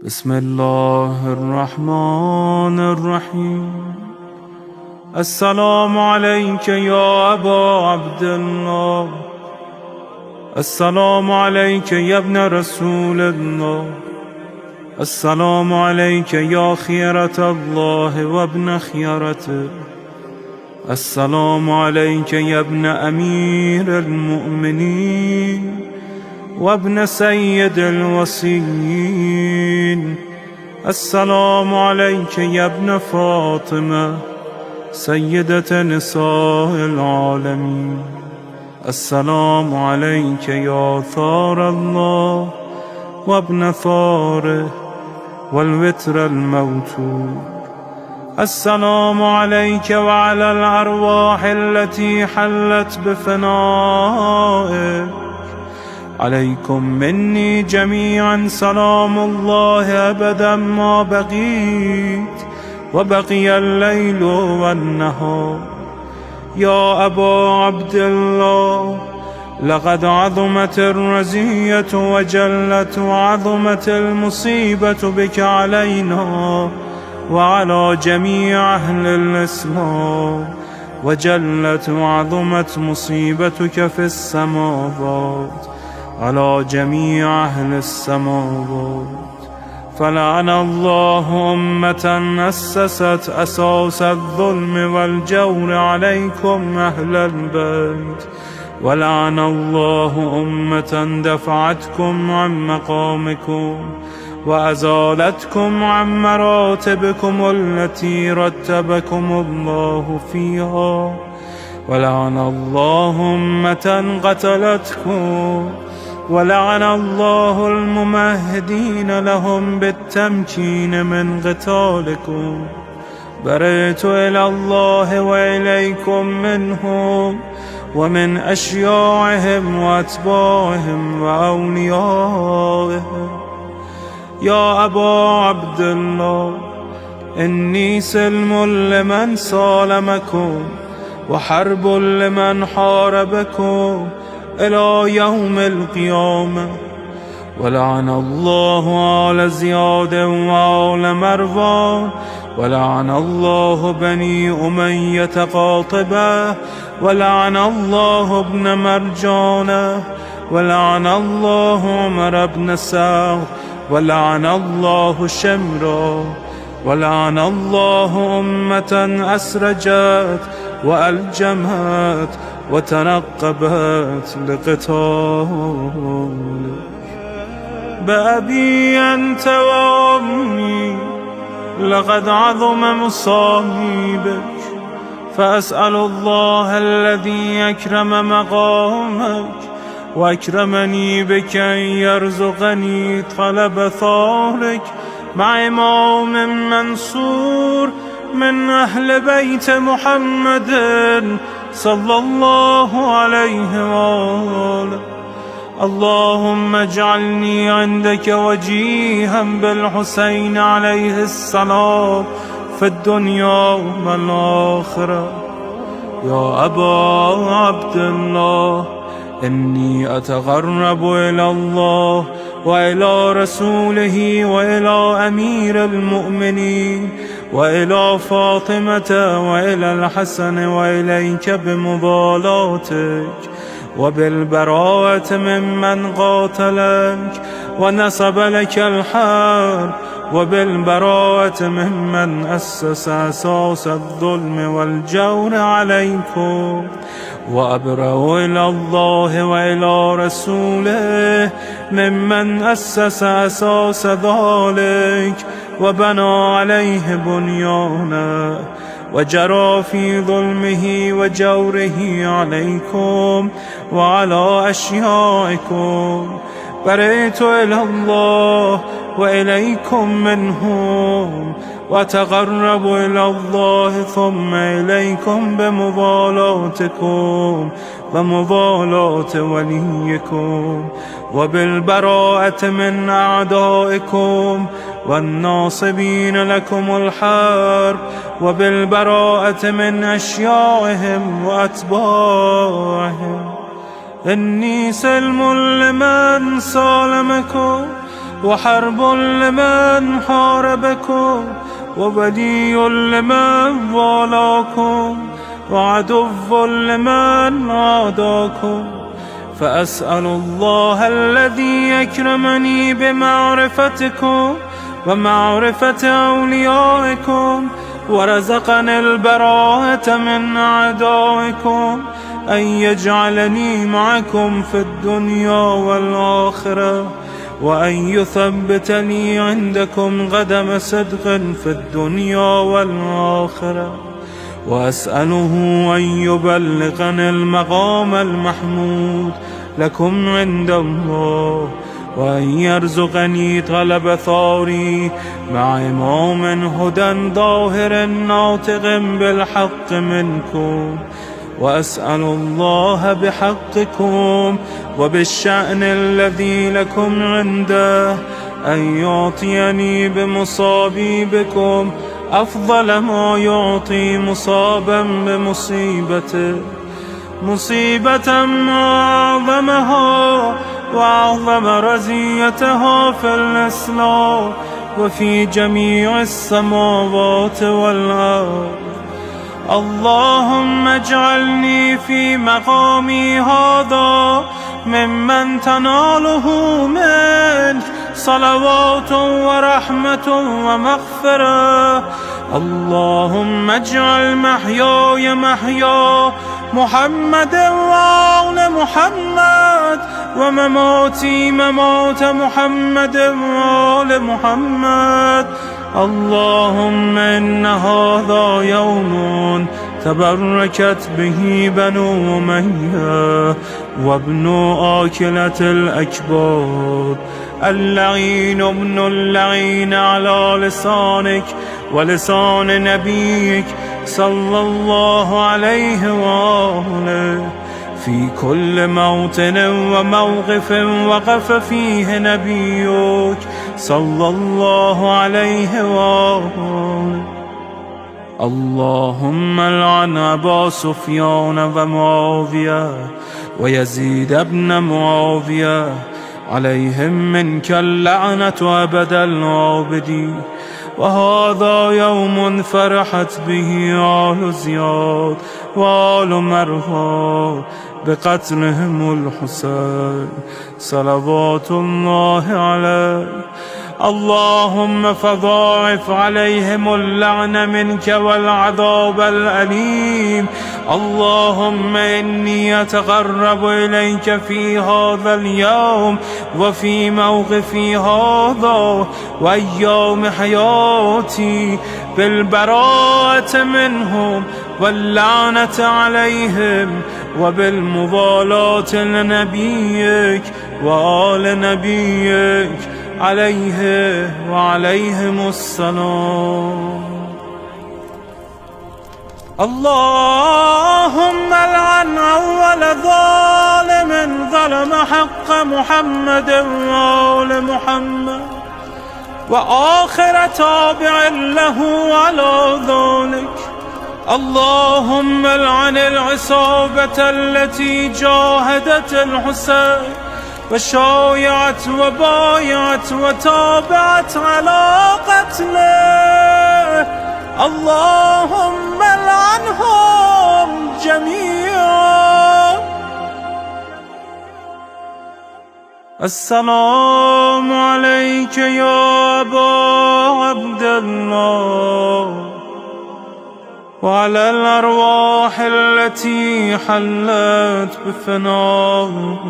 بسم الله الرحمن الرحيم. السلام عليك يا أبا عبد الله، السلام عليك يا ابن رسول الله، السلام عليك يا خيرة الله وابن خيرته، السلام عليك يا ابن أمير المؤمنين وابن سيد الوصيين، السلام عليك يا ابن فاطمة سيدة نساء العالمين، السلام عليك يا ثار الله وابن ثاره والوتر الموتور، السلام عليك وعلى الأرواح التي حلت بفنائك، عليكم مني جميعا سلام الله أبدا ما بقيت وبقي الليل والنهار. يا أبا عبد الله، لقد عظمت الرزية وجلت وعظمت المصيبة بك علينا وعلى جميع أهل الإسلام، وجلت وعظمت مصيبتك في السماوات على جميع أهل السماوات. فلعن الله أمة أسست أساس الظلم والجور عليكم أهل البيت، ولعن الله أمة دفعتكم عن مقامكم وأزالتكم عن مراتبكم التي رتبكم الله فيها، ولعن الله أمة قتلتكم، ولعن الله الممهدين لهم بالتمكين من قتالكم. برئت إلى الله وإليكم منهم ومن أشياعهم وأتباعهم وأوليائهم. يا أبا عبد الله، إني سلم لمن سالمكم وحرب لمن حاربكم إلى يوم القيامة. ولعن الله آل زياد وآل مروان، ولعن الله بني أمية قاطبة، ولعن الله ابن مرجانة، ولعن الله عمر بن سعد، ولعن الله شمرا، ولعن الله أمة أسرجت وألجمت وتنقبت لقتالك. بأبي أنت وأمي، لقد عظم مصائبك، فأسأل الله الذي أكرم مقامك وأكرمني بك أن يرزقني طلب ثارك مع إمام منصور من أهل بيت محمد صلى الله عليه وآله. اللهم اجعلني عندك وجيها بالحسين عليه السلام في الدنيا والآخرة. يا أبا عبد الله، إني أتقرب إلى الله وإلى رسوله وإلى أمير المؤمنين وإلى فاطمة وإلى الحسن وإليك بمضالاتك وبالبراءة ممن قاتلك ونصب لك الحرب، وبالبراءة ممن أسس أساس الظلم والجور عليكم. وأبرأ إلى الله وإلى رسوله ممن أسس أساس ذلك وبنى عليه بنيانا وجرى في ظلمه وجوره عليكم وعلى أشيائكم. برئت إلى الله وإليكم منهم، وتقرب إلى الله ثم إليكم بمضالاتكم ومضالاة وليكم، وبالبراءة من أعدائكم والناصبين لكم الحرب، وبالبراءة من أشيائهم وأتباعهم. إني سلم لمن سالمكم، وحرب لمن حاربكم، وولي لمن والاكم، وعدو لمن عاداكم. فأسأل الله الذي يكرمني بمعرفتكم ومعرفة أوليائكم، ورزقني البراءة من أعدائكم، أن يجعلني معكم في الدنيا والآخرة، وأن يثبت لي عندكم قدم صدق في الدنيا والآخرة. وأسأله أن يبلغني المقام المحمود لكم عند الله، وأن يرزقني طلب ثاري مع إمام هدى ظاهر ناطق بالحق منكم. وأسأل الله بحقكم وبالشأن الذي لكم عنده أن يعطيني بمصابي بكم أفضل ما يعطي مصابا بمصيبته، مصيبة أعظمها وأعظم رزيتها في الإسلام وفي جميع السماوات والأرض. اللهم اجعلني في مقامي هذا ممن تناله منك صلوات ورحمة ومغفرة. اللهم اجعل محياي محيا محمد وآل محمد، ومماتي ممات محمد وآل محمد. اللهم إن هذا يوم تبركت به بنو أمية وابن آكلة الأكباد، اللعين ابن اللعين على لسانك ولسان نبيك صلى الله عليه وآله، في كل موطن وموقف وقف فيه نبيك صلى الله عليه وآله. اللهم لعن أبا سفيان ومعاوية ويزيد بن معاوية، عليهم منك اللعنة أبد الآبدين. وهذا يوم فرحت به آل زياد وآل مروان بقتلهم الحسين صلوات الله عليه. اللهم فضاعف عليهم اللعن منك والعذاب الأليم. اللهم إني أتقرب إليك في هذا اليوم وفي موقفي هذا وأيام حياتي بالبراءة منهم واللعنة عليهم، وبالموالاة لنبيك وآل نبيك عليه وعليهم السلام. اللهم لعن أول ظالم ظلم حق محمد وآل محمد، وآخر تابع له على ذلك. اللهم لعن العصابة التي جاهدت الحسين وشايعت وبايعت وتابعت على قتله. اللهم لعنهم جميعا. السلام عليك يا أبا عبد الله، وعلى الأرواح التي حلت بفنائك.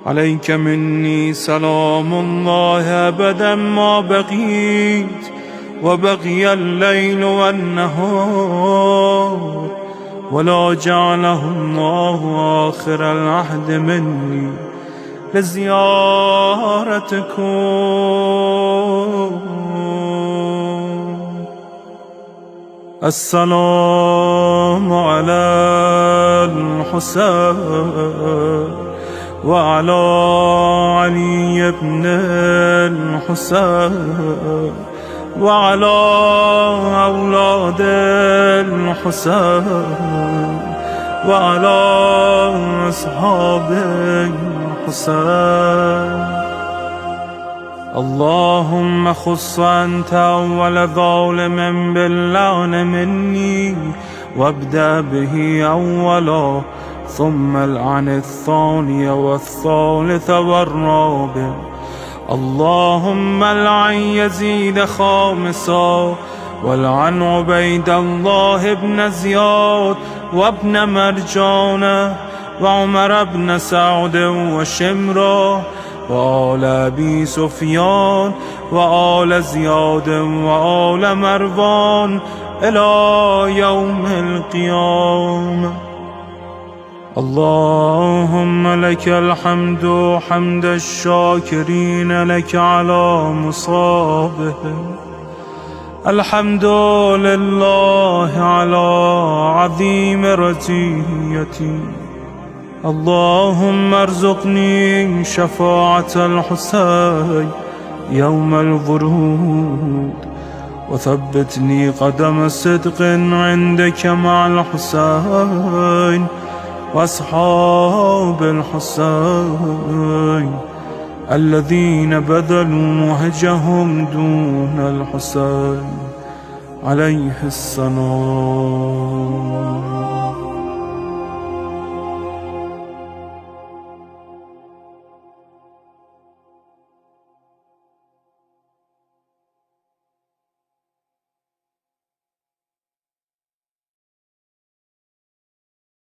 عليك مني سلام الله أبدا ما بقيت وبقي الليل والنهار، ولا جعله الله آخر العهد مني لزيارتكم. السلام على الحسين وعلى علي بن الحسين وعلى أولاد الحسين وعلى أصحاب الحسين. اللهم خص أنت أول ظالم باللعن مني، وابدأ به أولا، ثم العن الثاني والثالث والرابع. اللهم العن يزيد خامسا، والعن عبيد الله بن زياد وابن مرجانة وعمر بن سعد وشمرة وآل أبي سفيان وآل زياد وآل مروان إلى يوم القيامة. اللهم لك الحمد حمد الشاكرين لك على مصابهم. الحمد لله على عظيم رزيتي. اللهم ارزقني شفاعة الحسين يوم الورود، وثبتني قدم صدق عندك مع الحسين وأصحاب الحسين الذين بذلوا وهجهم دون الحسين عليه السلام.